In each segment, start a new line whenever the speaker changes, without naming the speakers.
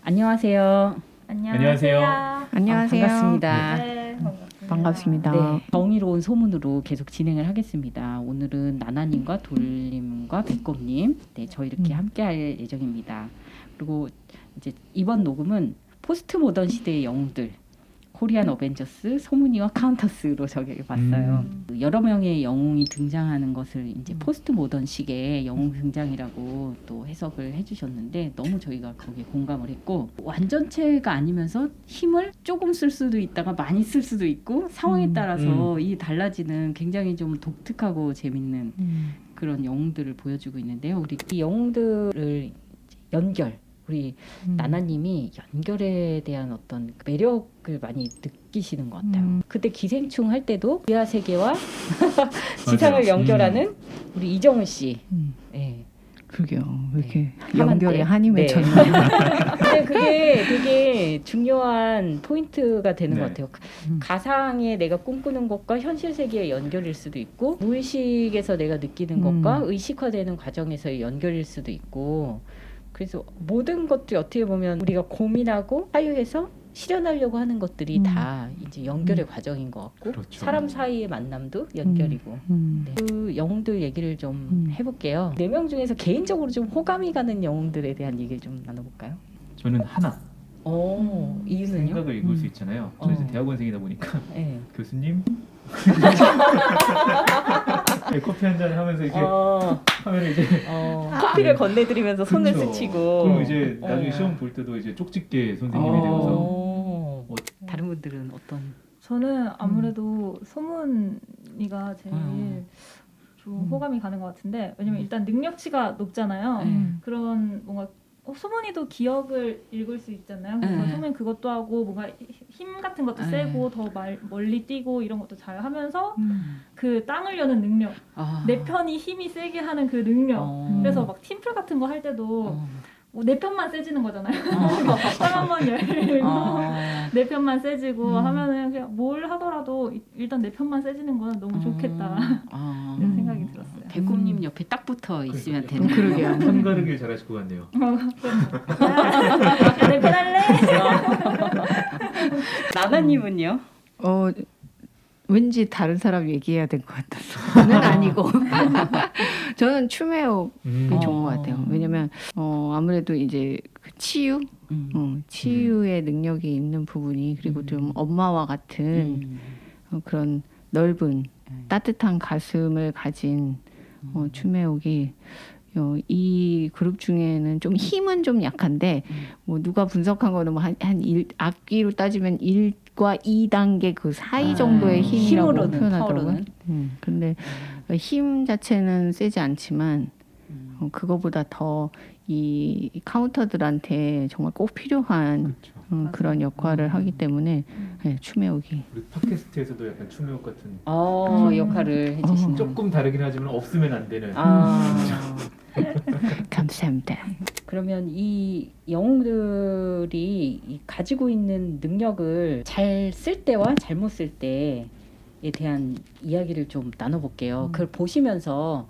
안녕하세요.
안녕하세요.
안녕하세요.
반갑습니다.
네, 반갑습니다.
반갑습니다.
네, 정의로운 소문으로 계속 진행을 하겠습니다. 오늘은 나나님과 돌님과 배꼽님, 네, 저희 이렇게 함께할 예정입니다. 그리고 이제 이번 녹음은 포스트 모던 시대의 영웅들, 코리안 어벤져스, 소문이와 카운터스로 저격해봤어요. 여러 명의 영웅이 등장하는 것을 이제 포스트 모던식의 영웅 등장이라고 또 해석을 해주셨는데 너무 저희가 거기에 공감을 했고, 완전체가 아니면서 힘을 조금 쓸 수도 있다가 많이 쓸 수도 있고 상황에 따라서 이 달라지는 굉장히 좀 독특하고 재밌는 그런 영웅들을 보여주고 있는데요. 우리 이 영웅들을 연결, 우리 나나님이 연결에 대한 어떤 매력을 많이 느끼시는 것 같아요. 그때 기생충 할 때도 지하 세계와 지상을 연결하는 우리 이정은 씨. 네.
그러게요. 왜 이렇게
네.
연결에 한이
네.
맺혔나요?
근데 그게 되게 중요한 포인트가 되는
네.
것 같아요. 가상에 내가 꿈꾸는 것과 현실 세계의 연결일 수도 있고, 무의식에서 내가 느끼는 것과 의식화되는 과정에서의 연결일 수도 있고, 그래서 모든 것들이 어떻게 보면 우리가 고민하고 사유해서 실현하려고 하는 것들이 다 이제 연결의 과정인 것 같고,
그렇죠.
사람 사이의 만남도 연결이고. 네. 그 영웅들 얘기를 좀 해볼게요. 4명 중에서 개인적으로 좀 호감이 가는 영웅들에 대한 얘기를 좀 나눠볼까요?
저는 하나
이유는요?
생각을 읽을 수 있잖아요. 저는 이제 대학원생이다 보니까
네.
교수님 네, 커피 한 잔 하면서 이렇게 하면 이제
커피를 건네드리면서 손을
그쵸.
스치고.
그럼 이제 나중에 시험 볼 때도 이제 쪽집게 선생님이 되어서
다른 분들은 어떤?
저는 아무래도 소문이가 제일 좀 호감이 가는 것 같은데, 왜냐면 일단 능력치가 높잖아요. 그런 뭔가 소문이도 기억을 읽을 수 있잖아요. 그래서 소문 그것도 하고 뭔가 힘 같은 것도 세고 더 멀리 뛰고 이런 것도 잘 하면서 그 땅을 여는 능력, 내 편이 힘이 세게 하는 그 능력. 그래서 막 팀플 같은 거 할 때도 내 편만 세지는 거잖아요. 땅 한번 열고 내 편만 세지고 하면은 그냥 뭘 하더라도 일단 내 편만 세지는 건 너무 좋겠다. 이런 생각이 들었어요.
배꼽님 옆에 딱 붙어 있으면 되는.
그러게요.
편가르기를 잘하실 것 같네요.
내 편 할래?
나나님은요?
왠지 다른 사람 얘기해야 될 것 같아서 저는 아니고 저는 추메옥이 좋은 것 같아요. 왜냐면 아무래도 이제 그 치유, 치유의 능력이 있는 부분이, 그리고 좀 엄마와 같은 그런 넓은 따뜻한 가슴을 가진 추메옥이 이 그룹 중에는 좀 힘은 좀 약한데, 뭐 누가 분석한 거는 뭐 한 악기로 따지면 1과 2단계 그 사이 정도의 힘이라고
힘으로는,
표현하더라고요.
파워로는.
근데 힘 자체는 세지 않지만 그거보다 더 이 카운터들한테 정말 꼭 필요한 그런 역할을 하기 때문에 추메옥이.
우리 팟캐스트에서도 약간 추미옥 같은
역할을 해주시는.
조금 다르긴 하지만 없으면 안 되는.
감사합니다.
그러면 이 영웅들이 가지고 있는 능력을 잘 쓸 때와 잘못 쓸 때에 대한 이야기를 좀 나눠볼게요. 그걸 보시면서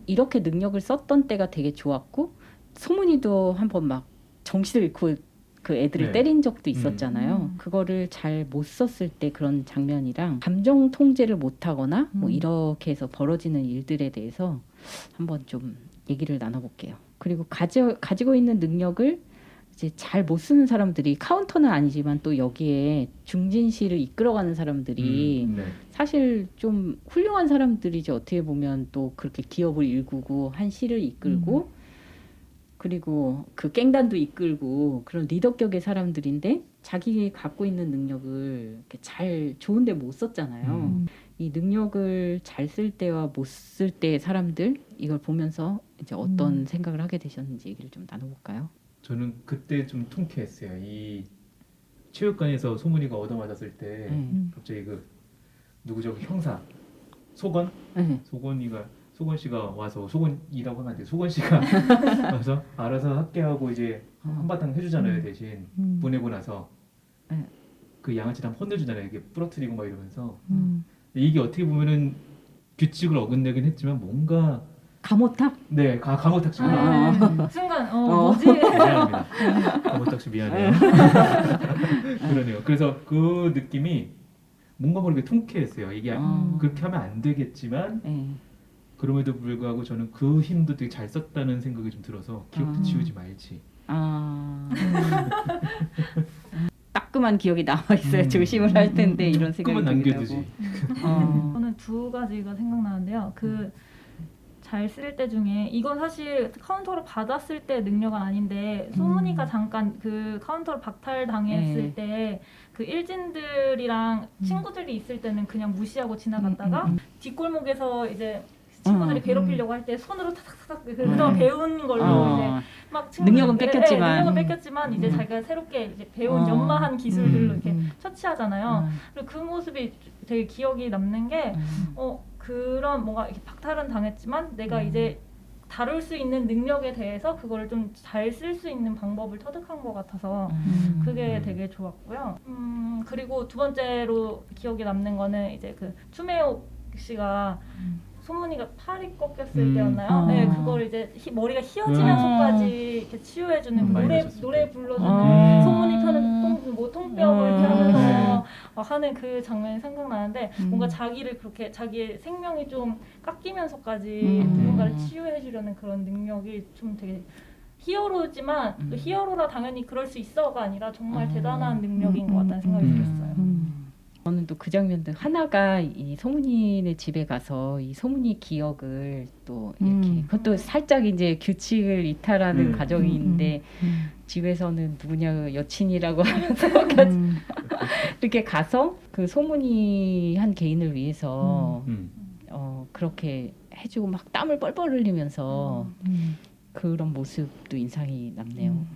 이렇게 능력을 썼던 때가 되게 좋았고, 소문이도 한번 막 정신을 잃고 그 애들을 때린 적도 있었잖아요. 그거를 잘 못 썼을 때 그런 장면이랑 감정 통제를 못하거나 뭐 이렇게 해서 벌어지는 일들에 대해서 한번 좀 얘기를 나눠볼게요. 그리고 가지고 있는 능력을 이제 잘 못 쓰는 사람들이, 카운터는 아니지만 또 여기에 중진시를 이끌어가는 사람들이 사실 좀 훌륭한 사람들이지. 어떻게 보면 또 그렇게 기업을 일구고 한 시를 이끌고 그리고 그 깽단도 이끌고 그런 리더격의 사람들인데, 자기 갖고 있는 능력을 이렇게 잘 좋은데 못 썼잖아요. 이 능력을 잘 쓸 때와 못 쓸 때의 사람들, 이걸 보면서 이제 어떤 생각을 하게 되셨는지 얘기를 좀 나눠볼까요?
저는 그때 좀 통쾌했어요. 이 체육관에서 소문이가 얻어맞았을 때 갑자기 그 누구죠? 형사 소건? 소건 씨가 와서, 소건이라고 하면 안 돼. 소건 씨가 와서 알아서 학계하고 이제 한바탕 해주잖아요. 대신 보내고 나서 그 양아치 다 혼내주잖아요. 이게 부러뜨리고 막 이러면서. 이게 어떻게 보면은 규칙을 어긋내긴 했지만 뭔가
감오탁?
네, 감오탁 씨.
순간 뭐지?
미안합니다. 감오탁 씨 미안해요. 그러네요. 그래서 그 느낌이 뭔가 모르게 통쾌했어요. 이게 그렇게 하면 안 되겠지만 그럼에도 불구하고 저는 그 힘도 되게 잘 썼다는 생각이 좀 들어서 기억도 지우지 말지.
따끔한 기억이 남아있어야 조심을 할 텐데 이런 생각이
조금만
들기도
남겨두지.
하고.
저는 두 가지가 생각나는데요. 그 잘 쓸 때 중에 이건 사실 카운터로 받았을 때 능력은 아닌데 소문이가 잠깐 그 카운터로 박탈당했을 때 그 일진들이랑 친구들이 있을 때는 그냥 무시하고 지나갔다가 뒷골목에서 이제 친구들이 괴롭히려고 할 때 손으로 타닥타닥 그동안 배운 걸로 이제 막
능력은 뺏겼지만
이제 자기가 새롭게 이제 배운 연마한 기술들로 이렇게 처치하잖아요. 그리고 그 모습이 되게 기억이 남는 게 그런 뭔가 이렇게 박탈은 당했지만 내가 이제 다룰 수 있는 능력에 대해서 그거를 좀 잘 쓸 수 있는 방법을 터득한 것 같아서 그게 되게 좋았고요. 그리고 두 번째로 기억에 남는 거는 이제 그 추메옥 씨가 소문이가 팔이 꺾였을 때였나요? 네, 그걸 이제 머리가 휘어지면서까지 이렇게 치유해주는 노래 불러주는 소문이 펴는 통뼈를 이렇게 하면서 하는 그 장면이 생각나는데 뭔가 자기를 그렇게 자기의 생명이 좀 깎이면서까지 누군가를 치유해주려는 그런 능력이 좀 되게 히어로지만 또 히어로라 당연히 그럴 수 있어가 아니라 정말 대단한 능력인 것 같다는 생각이 들었어요.
저는 또 그 장면도 하나가 이 소문이네 집에 가서 이 소문이 기억을 또 이렇게 그것도 살짝 이제 규칙을 이탈하는 과정이 있는데 집에서는 누구냐 여친이라고 하면서 이렇게 가서 그 소문이 한 개인을 위해서 그렇게 해주고 막 땀을 뻘뻘 흘리면서 그런 모습도 인상이 남네요.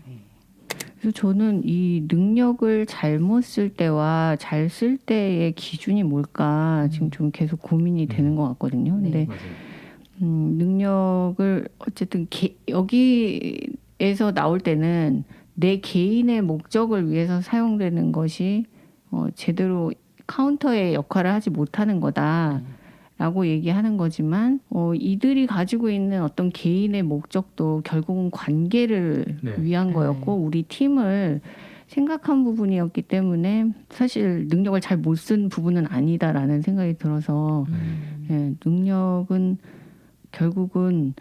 그래서 저는 이 능력을 잘못 쓸 때와 잘 쓸 때의 기준이 뭘까 지금 좀 계속 고민이 되는 것 같거든요. 근데 능력을 어쨌든 여기에서 나올 때는 내 개인의 목적을 위해서 사용되는 것이 제대로 카운터의 역할을 하지 못하는 거다. 라고 얘기하는 거지만 이들이 가지고 있는 어떤 개인의 목적도 결국은 관계를 위한 거였고 우리 팀을 생각한 부분이었기 때문에 사실 능력을 잘 못 쓴 부분은 아니다라는 생각이 들어서 능력은 결국은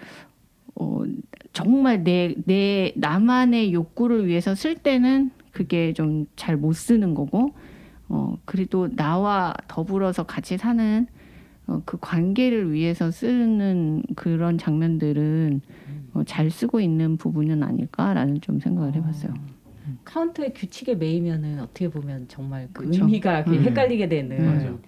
정말 내 나만의 욕구를 위해서 쓸 때는 그게 좀 잘 못 쓰는 거고 그래도 나와 더불어서 같이 사는 그 관계를 위해서 쓰는 그런 장면들은 잘 쓰고 있는 부분은 아닐까라는 좀 생각을 해봤어요.
카운터의 규칙에 매이면은 어떻게 보면 정말 그
그쵸.
의미가 헷갈리게 되는.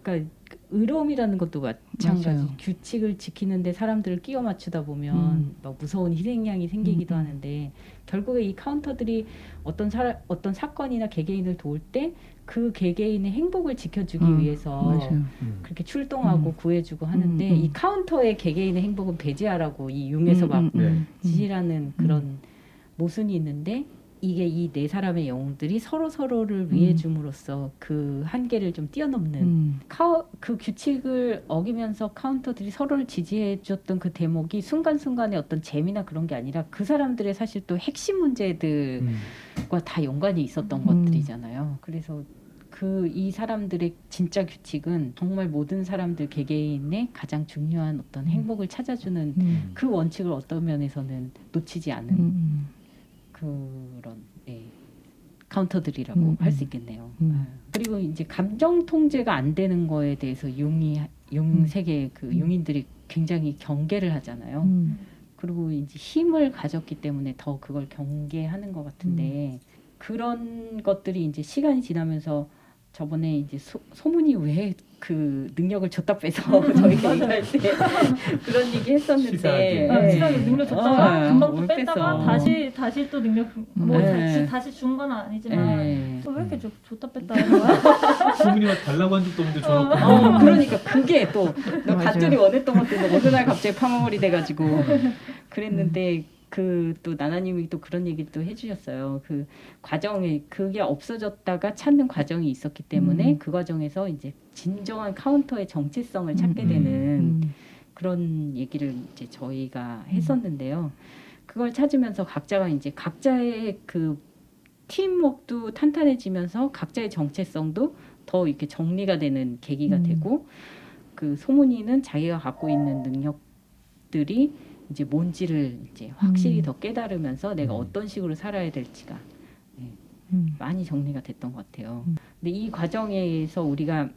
그러니까 의로움이라는 것도 마찬가지.
맞아요.
규칙을 지키는데 사람들을 끼워 맞추다 보면 막 무서운 희생양이 생기기도 하는데 결국에 이 카운터들이 어떤 사건이나 개개인을 도울 때 그 개개인의 행복을 지켜주기 위해서
맞아요.
그렇게 출동하고 구해주고 하는데 이 카운터의 개개인의 행복은 배제하라고 이 융에서 막 지시라는 그런 모순이 있는데 이게 이 네 사람의 영웅들이 서로를 위해 줌으로써 그 한계를 좀 뛰어넘는 그 규칙을 어기면서 카운터들이 서로를 지지해 줬던 그 대목이 순간순간의 어떤 재미나 그런 게 아니라 그 사람들의 사실 또 핵심 문제들과 다 연관이 있었던 것들이잖아요. 그래서 이 사람들의 진짜 규칙은 정말 모든 사람들 개개인의 가장 중요한 어떤 행복을 찾아주는 그 원칙을 어떤 면에서는 놓치지 않은 그런 카운터들이라고 할 수 있겠네요. 그리고 이제 감정 통제가 안 되는 거에 대해서 융 세계 그 융인들이 굉장히 경계를 하잖아요. 그리고 이제 힘을 가졌기 때문에 더 그걸 경계하는 것 같은데 그런 것들이 이제 시간이 지나면서 저번에 이제 소문이 왜 그 능력을 줬다 빼서 저희가 얘기할 때 그런 얘기 했었는데
시간이 능력 줬다가 금방 또 뺐다가
뺐어.
다시 또 능력 다시 준 건 아니지만 왜 이렇게 줬다 뺐다 하는 거야?
소문이가 달라고 한 적도 없는데 줘놓고
그러니까 그게 또 너 갔더니 원했던 것도 어느 날 갑자기 파마머리 돼가지고 그랬는데 그 또 나나님이 또 그런 얘기를 또 해주셨어요. 그 과정에 그게 없어졌다가 찾는 과정이 있었기 때문에 그 과정에서 이제 진정한 카운터의 정체성을 찾게 되는 그런 얘기를 이제 저희가 했었는데요. 그걸 찾으면서 각자가 이제 각자의 그 팀워크도 탄탄해지면서 각자의 정체성도 더 이렇게 정리가 되는 계기가 되고 그 소문이는 자기가 갖고 있는 능력들이 이제 뭔지를 이제 확실히 더 깨달으면서 내가 어떤 식으로 살아야 될지가 많이 정리가 됐던 것 같아요. 근데 이 과정에서 우리가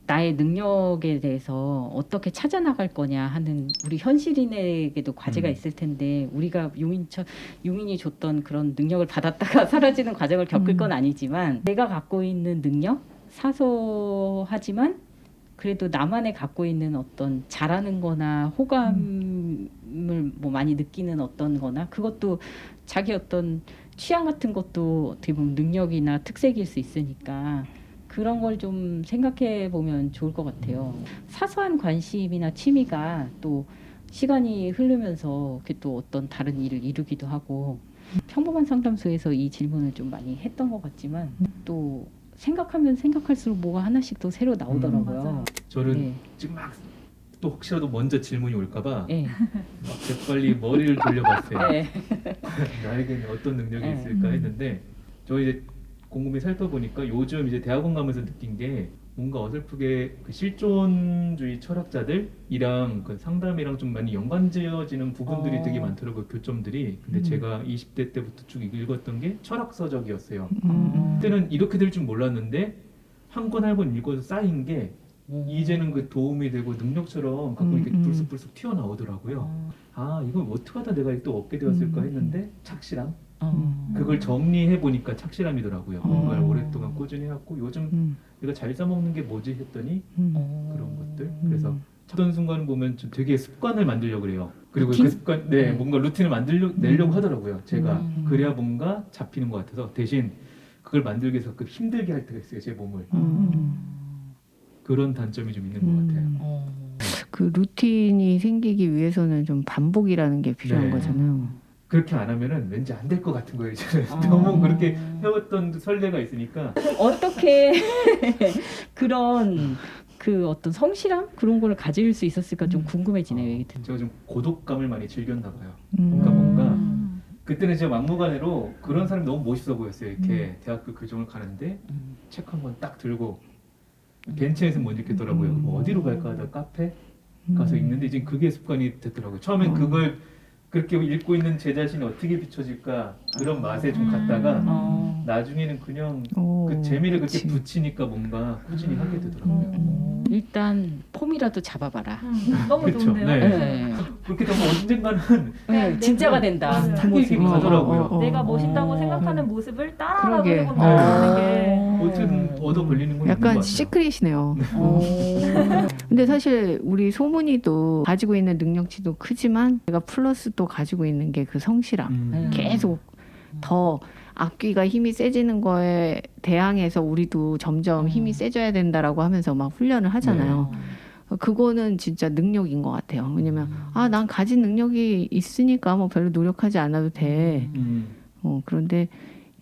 나의 능력에 대해서 어떻게 찾아나갈 거냐 하는 우리 현실인에게도 과제가 있을 텐데 우리가 용인이 줬던 그런 능력을 받았다가 사라지는 과정을 겪을 건 아니지만 내가 갖고 있는 능력 사소하지만 그래도 나만의 갖고 있는 어떤 잘하는 거나 호감을 뭐 많이 느끼는 어떤 거나 그것도 자기 어떤 취향 같은 것도 어떻게 보면 능력이나 특색일 수 있으니까 그런 걸 좀 생각해 보면 좋을 것 같아요. 사소한 관심이나 취미가 또 시간이 흐르면서 그게 또 어떤 다른 일을 이루기도 하고 평범한 상담소에서 이 질문을 좀 많이 했던 것 같지만 또 생각하면 생각할수록 뭐가 하나씩 또 새로 나오더라고요.
저는 지금 막 또 혹시라도 먼저 질문이 올까봐
네.
막 재빨리 머리를 돌려봤어요.
네.
나에게는 어떤 능력이 있을까 했는데 저 이제 곰곰이 살펴보니까 요즘 이제 대학원 가면서 느낀 게 뭔가 어설프게 그 실존주의 철학자들이랑 그 상담이랑 좀 많이 연관지어지는 부분들이 되게 많더라고요. 교점들이. 근데 제가 20대 때부터 쭉 읽었던 게 철학 서적이었어요. 그때는 이렇게 될 줄 몰랐는데 한 권 한 권 읽어서 쌓인 게 이제는 그 도움이 되고 능력처럼 가끔 이렇게 불쑥불쑥 튀어나오더라고요. 아 이걸 어떻게 하다 내가 또 얻게 되었을까 했는데 착실함? 그걸 정리해 보니까 착실함이더라고요. 뭔가를 오랫동안 꾸준히 해왔고 요즘 내가 잘 써먹는 게 뭐지 했더니 그런 것들. 그래서 어떤 순간을 보면 좀 되게 습관을 만들려고 그래요. 그리고
루틴?
그 습관, 뭔가 루틴을 내려고 하더라고요. 제가 그래야 뭔가 잡히는 것 같아서 대신 그걸 만들기 위해서 그 힘들게 할 때가 있어요. 제 몸을. 그런 단점이 좀 있는 것 같아요.
그 루틴이 생기기 위해서는 좀 반복이라는 게 필요한
네.
거잖아요.
그렇게 안 하면은 왠지 안 될 것 같은 거예요. 저는 너무 그렇게 해왔던 설레가 있으니까.
어떻게 그런 그 어떤 성실함 그런 거를 가질 수 있었을까 좀 궁금해지네요. 얘기 듣는.
제가 좀 고독감을 많이 즐겼나 봐요. 그러니까 뭔가 그때는 제가 막무가내로 그런 사람이 너무 멋있어 보였어요. 이렇게 대학교 교정을 가는데 책 한 권 딱 들고 벤치에서 못 읽겠더라고요. 뭐 어디로 갈까 하다 카페 가서 읽는데 이제 그게 습관이 됐더라고요. 처음엔 그걸 그렇게 읽고 있는 제 자신이 어떻게 비춰질까 그런 맛에 좀 갔다가 나중에는 그냥 그 재미를 그렇게
그치.
붙이니까 뭔가 꾸준히 하게 되더라고요.
일단 폼이라도 잡아봐라.
너무
그쵸.
좋은데요.
네.
네.
그렇게 되면 언젠가는
네, 진짜가 된다.
맞아요.
그
이렇게
모습이.
가더라고요.
내가 멋있다고 생각하는 모습을 따라하라고
그러게.
해보는 게
어쨌든 얻어 걸리는 건 있는 것
약간
같아요.
시크릿이네요. 근데 사실 우리 소문이도 가지고 있는 능력치도 크지만 내가 플러스 또 가지고 있는 게 그 성실함. 계속 더 악귀가 힘이 세지는 거에 대항해서 우리도 점점 힘이 세져야 된다라고 하면서 막 훈련을 하잖아요. 그거는 진짜 능력인 것 같아요. 왜냐면 난 가진 능력이 있으니까 뭐 별로 노력하지 않아도 돼. 그런데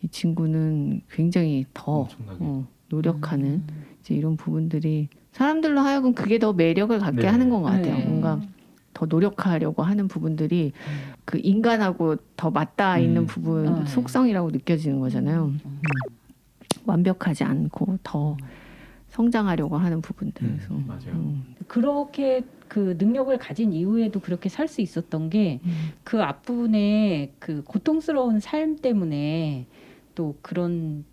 이 친구는 굉장히 더
엄청나게.
노력하는 이제 이런 부분들이 사람들로 하여금 그게 더 매력을 갖게
네.
하는 것 같아요.
네.
뭔가 더 노력하려고 하는 부분들이 그 인간하고 더 맞닿아 있는 부분
네.
속성이라고 느껴지는 거잖아요. 완벽하지 않고 더 성장하려고 하는 부분들. 그래서
맞아요.
그렇게 그 능력을 가진 이후에도 그렇게 살 수 있었던 게 그 앞분의 그 고통스러운 삶 때문에 또 그런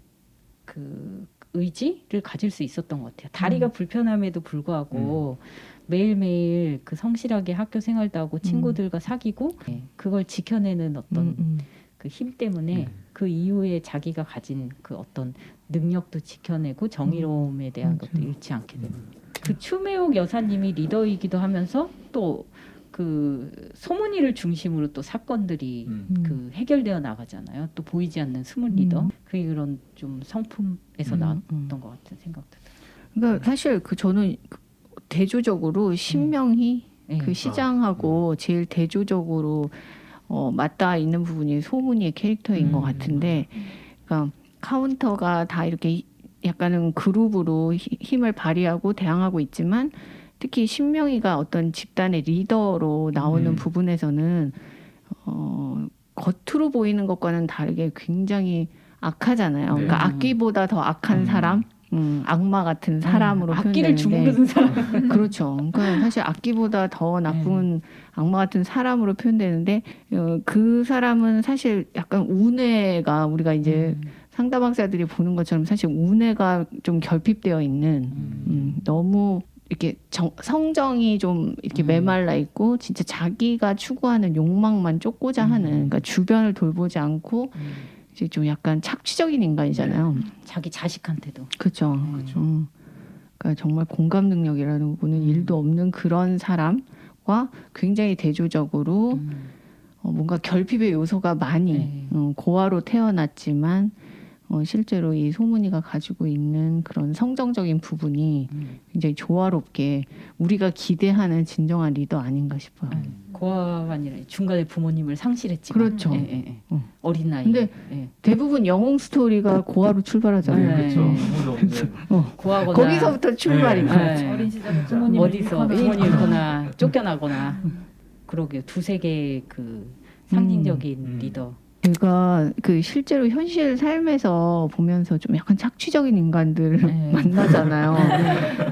그 의지를 가질 수 있었던 것 같아요. 다리가 불편함에도 불구하고 매일매일 그 성실하게 학교 생활도 하고 친구들과 사귀고 그걸 지켜내는 어떤 그 힘 때문에 그 이후에 자기가 가진 그 어떤 능력도 지켜내고 정의로움에 대한 것도 잃지 않게 되는 그 추매옥 여사님이 리더이기도 하면서 또 그 소문이를 중심으로 또 사건들이 그 해결되어 나가잖아요. 또 보이지 않는 숨은 리더 그게 그런 좀 성품에서 나왔던 것 같은 생각도 들어요.
그러니까 사실 그 저는 대조적으로 신명희 그 시장하고 제일 대조적으로 맞닿아 있는 부분이 소문이의 캐릭터인 것 같은데, 그러니까 카운터가 다 이렇게 약간은 그룹으로 힘을 발휘하고 대항하고 있지만 특히 신명이가 어떤 집단의 리더로 나오는 부분에서는 겉으로 보이는 것과는 다르게 굉장히 악하잖아요.
네.
그러니까 악기보다 더 악한 사람, 악마 같은 사람으로
악기를
표현되는데
주무르는 사람.
그렇죠. 그러니까 사실 악기보다 더 나쁜 악마 같은 사람으로 표현되는데 그 사람은 사실 약간 운해가 우리가 이제 상담학자들이 보는 것처럼 사실 운해가 좀 결핍되어 있는 너무 이렇게 성정이 좀 이렇게 메말라 있고 진짜 자기가 추구하는 욕망만 쫓고자 하는 그러니까 주변을 돌보지 않고 이제 좀 약간 착취적인 인간이잖아요.
자기 자식한테도.
그렇죠. 그러니까 정말 공감 능력이라는 부분은 일도 없는 그런 사람과 굉장히 대조적으로 뭔가 결핍의 요소가 많이 고아로 태어났지만 실제로 이 소문이가 가지고 있는 그런 성정적인 부분이 굉장히 조화롭게 우리가 기대하는 진정한 리더 아닌가 싶어요.
고아가 아니라 중간에 부모님을 상실했지만.
그렇죠.
어린 나이.
근데 대부분 영웅 스토리가 고아로 출발하잖아요.
그렇죠. 아무도 없는.
고아거나
거기서부터 출발이니까.
어린 시절에 부모님
어디서 부모님 잃거나 쫓겨나거나. 그러게요. 두세 개의 그 상징적인 리더.
제가 그 실제로 현실 삶에서 보면서 좀 약간 착취적인 인간들을 만나잖아요.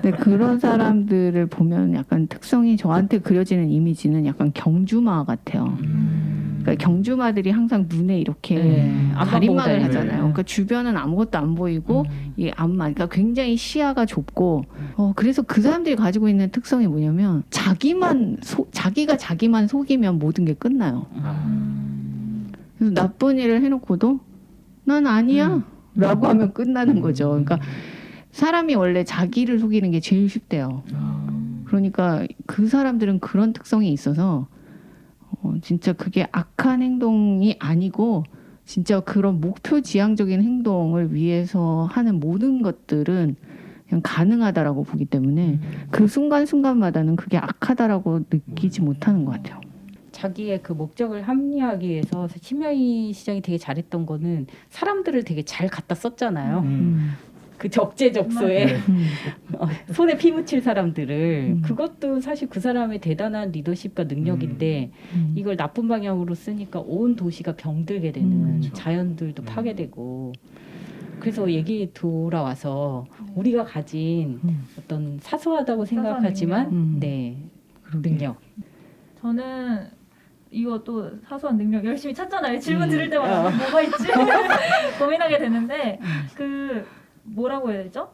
근데 그런 사람들을 보면 약간 특성이 저한테 그려지는 이미지는 약간 경주마 같아요. 그러니까 경주마들이 항상 눈에 이렇게 가림막을 하잖아요. 그러니까 주변은 아무것도 안 보이고 이 앞만, 그러니까 굉장히 시야가 좁고 그래서 그 사람들이 가지고 있는 특성이 뭐냐면 자기가 자기만 속이면 모든 게 끝나요. 그래서 나쁜 일을 해놓고도 난 아니야 라고 하면 끝나는 거죠. 그러니까 사람이 원래 자기를 속이는 게 제일 쉽대요. 그러니까 그 사람들은 그런 특성이 있어서 진짜 그게 악한 행동이 아니고 진짜 그런 목표 지향적인 행동을 위해서 하는 모든 것들은 그냥 가능하다라고 보기 때문에 그 순간순간마다는 그게 악하다라고 느끼지 못하는 것 같아요.
자기의 그 목적을 합리화하기 위해서 심야이 시장이 되게 잘했던 거는 사람들을 되게 잘 갖다 썼잖아요. 그 적재적소에 손에 피 묻힐 사람들을 그것도 사실 그 사람의 대단한 리더십과 능력인데 이걸 나쁜 방향으로 쓰니까 온 도시가 병들게 되는 자연들도 파괴되고 그래서 얘기 돌아와서 우리가 가진 어떤 사소하다고 생각하지만 능력.
저는 이것도 사소한 능력 열심히 찾잖아요. 질문 들을 때마다 뭐가 있지 고민하게 되는데 그 뭐라고 해야 되죠?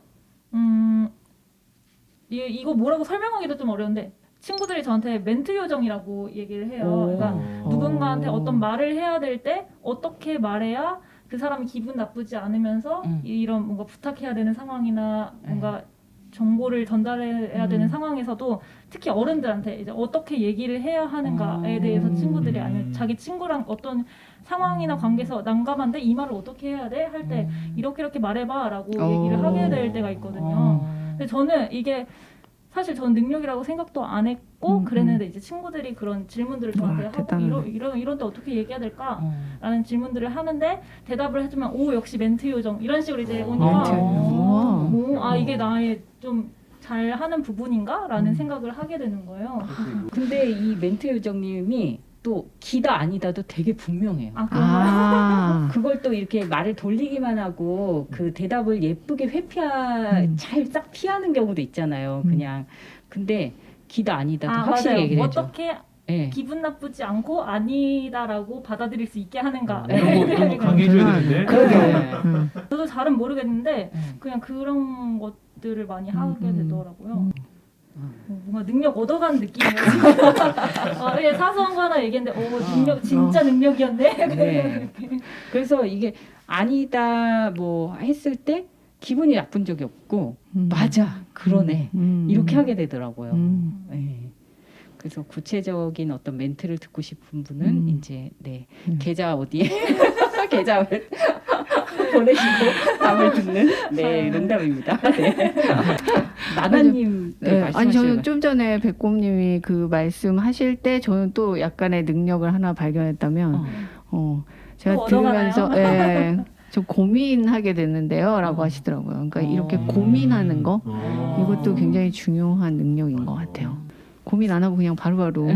이거 뭐라고 설명하기도 좀 어려운데 친구들이 저한테 멘트 요정이라고 얘기를 해요. 그러니까 누군가한테 어떤 말을 해야 될 때 어떻게 말해야 그 사람이 기분 나쁘지 않으면서 이런 뭔가 부탁해야 되는 상황이나 뭔가 정보를 전달해야 되는 상황에서도 특히 어른들한테 이제 어떻게 얘기를 해야 하는가에 대해서 친구들이 아니면 자기 친구랑 어떤 상황이나 관계에서 난감한데 이 말을 어떻게 해야 돼? 할 때 이렇게 말해봐라고 얘기를 하게 될 때가 있거든요. 근데 저는 이게 사실 저는 능력이라고 생각도 안 했고 그랬는데 이제 친구들이 그런 질문들을 저한테 하고 이런 때 어떻게 얘기해야 될까? 라는 질문들을 하는데 대답을 해주면 오 역시 멘트 요정 이런 식으로 이제 오니까 이게 나의 좀 잘하는 부분인가? 라는 생각을 하게 되는 거예요.
근데 이 멘트 요정님이 또 기다 아니다도 되게 분명해요. 그걸 또 이렇게 말을 돌리기만 하고 그 대답을 예쁘게 잘 싹 피하는 경우도 있잖아요. 그냥 근데 기다 아니다도 확실히
맞아요.
얘기를 해줘.
어떻게 기분 나쁘지 않고 아니다라고 받아들일 수 있게 하는가.
이런 거 강의해줘야 되는데.
저도 잘은 모르겠는데 그냥 그런 것들을 많이 하게 되더라고요. 뭔가 능력 얻어가는 느낌이에요. 예, 사소한 거 하나 얘기했는데 능력 진짜 능력이었네.
그래서 이게 아니다 뭐 했을 때 기분이 나쁜 적이 없고 맞아 그러네 이렇게 하게 되더라고요. 그래서 구체적인 어떤 멘트를 듣고 싶은 분은 이제 계좌 어디에 계좌를 보내시고 답을 듣는 농담입니다. 나나님
아니 저는 좀 전에 백곰님이 그 말씀하실 때 저는 또 약간의 능력을 하나 발견했다면 제가 들으면서 좀 고민하게 됐는데요라고 하시더라고요. 그러니까 이렇게 고민하는 거 이것도 굉장히 중요한 능력인 것 같아요. 고민 안 하고 그냥 바로바로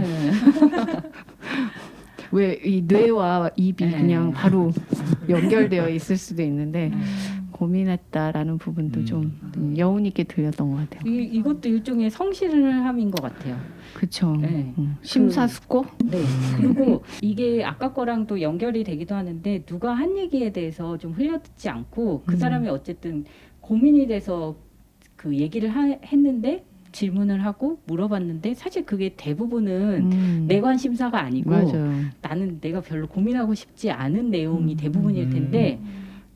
왜 이 뇌와 입이 그냥 바로 연결되어 있을 수도 있는데 고민했다라는 부분도 좀 여운 있게 들렸던 것 같아요.
이것도 일종의 성실함인 것 같아요.
그렇죠.
네.
심사숙고.
네. 그리고 이게 아까 거랑도 연결이 되기도 하는데 누가 한 얘기에 대해서 좀 흘려듣지 않고 그 사람이 어쨌든 고민이 돼서 그 얘기를 했는데 질문을 하고 물어봤는데 사실 그게 대부분은 내 관심사가 아니고
맞아요.
나는 내가 별로 고민하고 싶지 않은 내용이 대부분일 텐데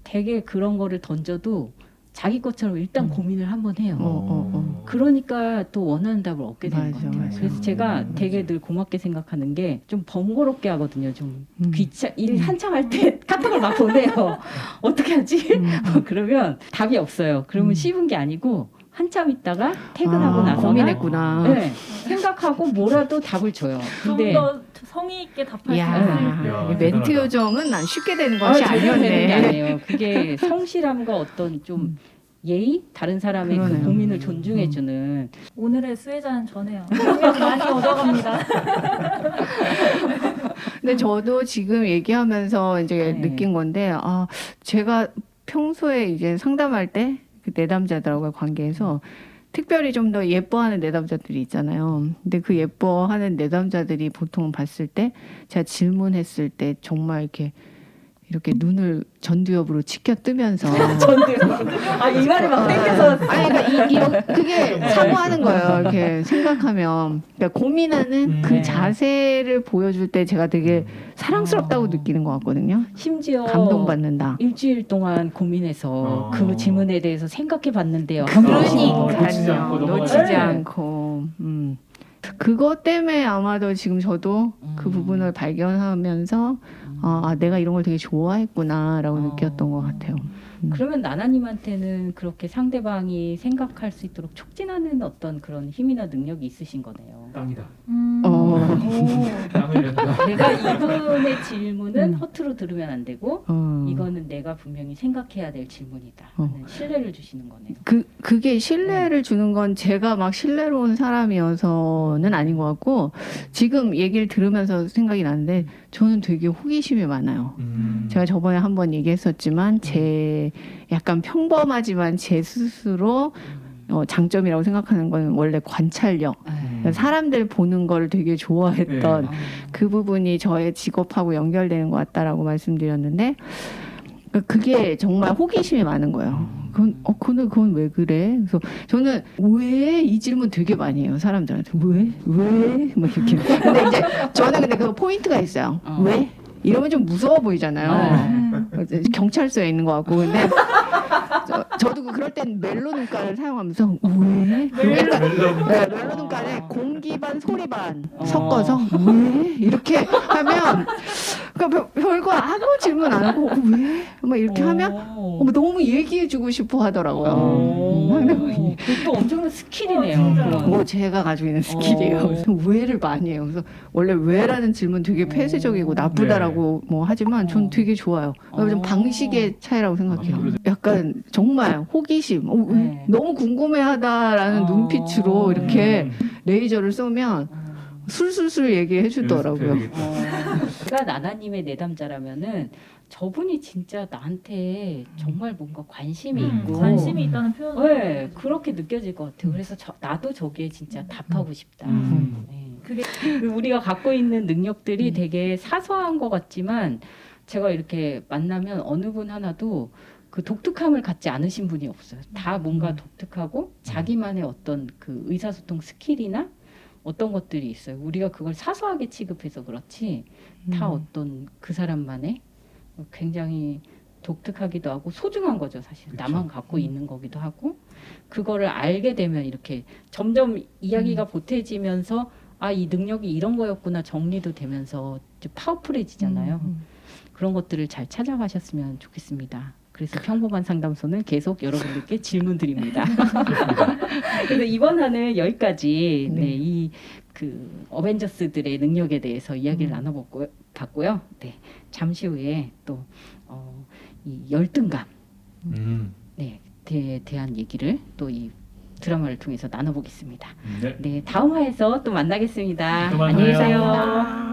되게 그런 거를 던져도 자기 것처럼 일단 고민을 한번 해요. 그러니까 또 원하는 답을 얻게 되는 것 같아요. 그래서 제가 되게 늘 고맙게 생각하는 게 좀 번거롭게 하거든요. 좀 일 한참 할 때 카톡을 막 보내요. 어떻게 하지? 그러면 답이 없어요. 그러면 씹은 게 아니고 한참 있다가 퇴근하고 나서
고민했구나.
네, 생각하고 뭐라도 답을 줘요.
좀
근데
더 성의 있게 답할 수
야,
있을 때.
멘트 요정은 난 쉽게 되는 것이
전혀 되는 게
아니었네.
아니에요. 그게 성실함과 어떤 좀 예의, 다른 사람의 그
그러네요.
고민을 존중해주는.
오늘의 수혜자는 저네요. 능력 많이 얻어갑니다.
근데 저도 지금 얘기하면서 이제
네.
느낀 건데, 제가 평소에 이제 상담할 때 그 내담자들하고의 관계에서 특별히 좀 더 예뻐하는 내담자들이 있잖아요. 근데 그 예뻐하는 내담자들이 보통 봤을 때 제가 질문했을 때 정말 이렇게 눈을 전두엽으로 치켜 뜨면서
이 말이 막 땡겨서.
아니 그러니까 그게 사고하는 거예요. 이렇게 생각하면 그러니까 고민하는 그 자세를 보여줄 때 제가 되게 사랑스럽다고 느끼는 것 같거든요.
심지어
감동받는다.
일주일 동안 고민해서 그 질문에 대해서 생각해 봤는데요.
놓치지 않고
놓치지
넘어가요.
않고. 그것 때문에 아마도 지금 저도 그 부분을 발견하면서 내가 이런 걸 되게 좋아했구나라고 느꼈던 것 같아요.
그러면 나나님한테는 그렇게 상대방이 생각할 수 있도록 촉진하는 어떤 그런 힘이나 능력이 있으신 거네요.
땅이다. 땅을 연다.
내가 이분의 질문은 허투루 들으면 안 되고 이거는 내가 분명히 생각해야 될 질문이다 하는 신뢰를 주시는 거네요.
그게 신뢰를 주는 건 제가 막 신뢰로운 사람이어서는 아닌 것 같고 지금 얘기를 들으면서 생각이 나는데 저는 되게 호기심이 많아요. 제가 저번에 한번 얘기했었지만 제 약간 평범하지만 제 스스로 장점이라고 생각하는 건 원래 관찰력. 그러니까 사람들 보는 걸 되게 좋아했던 그 부분이 저의 직업하고 연결되는 것 같다라고 말씀드렸는데 그게 정말 호기심이 많은 거예요. 그건 왜 그래? 그래서 저는 왜 이 질문 되게 많이 해요. 사람들한테 왜? 뭐 이렇게. 근데 이제 저는 근데 그 포인트가 있어요. 왜? 이러면 좀 무서워 보이잖아요. 경찰서에 있는 것 같고 근데 저도 그럴 땐 멜로 눈가를 사용하면서 왜? 멜로 눈가에 공기 반 소리 반 섞어서 왜? 이렇게 하면 그러니까 별거 아무 질문 안 하고 왜? 막 이렇게 하면 너무 얘기해주고 싶어 하더라고요.
그것도 엄청난 스킬이네요.
제가 가지고 있는 스킬이에요. 그래서 왜를 많이 해요. 그래서 원래 왜라는 질문 되게 폐쇄적이고 나쁘다라고 뭐 하지만 전 되게 좋아요. 좀 방식의 차이라고 생각해요. 약간 정말 호기심, 너무 궁금해하다라는 눈빛으로 이렇게 레이저를 쏘면 술술술 얘기해 주더라고요.
제가 나나님의 내담자라면은 저분이 진짜 나한테 정말 뭔가 관심이 있고
관심이 있다는 표현.
네, 그렇게 느껴질 것 같아요. 그래서 나도 저기에 진짜 답하고 싶다. 네. 그게 우리가 갖고 있는 능력들이 되게 사소한 것 같지만 제가 이렇게 만나면 어느 분 하나도 그 독특함을 갖지 않으신 분이 없어요. 다 뭔가 독특하고 자기만의 어떤 그 의사소통 스킬이나 어떤 것들이 있어요. 우리가 그걸 사소하게 취급해서 그렇지 다 어떤 그 사람만의 굉장히 독특하기도 하고 소중한 거죠. 사실
그쵸.
나만 갖고 있는 거기도 하고 그거를 알게 되면 이렇게 점점 이야기가 보태지면서 이 능력이 이런 거였구나 정리도 되면서 좀 파워풀해지잖아요. 그런 것들을 잘 찾아가셨으면 좋겠습니다. 그래서 평범한 상담소는 계속 여러분들께 질문 드립니다. 그래서 이번 화는 여기까지 이 그 어벤져스들의 능력에 대해서 이야기를 나눠봤고요. 네, 잠시 후에 또 이 열등감
음.
네, 대한 얘기를 또 이 드라마를 통해서 나눠보겠습니다.
네.
네, 다음 화에서 또 만나겠습니다.
또 만나요.
안녕히 계세요.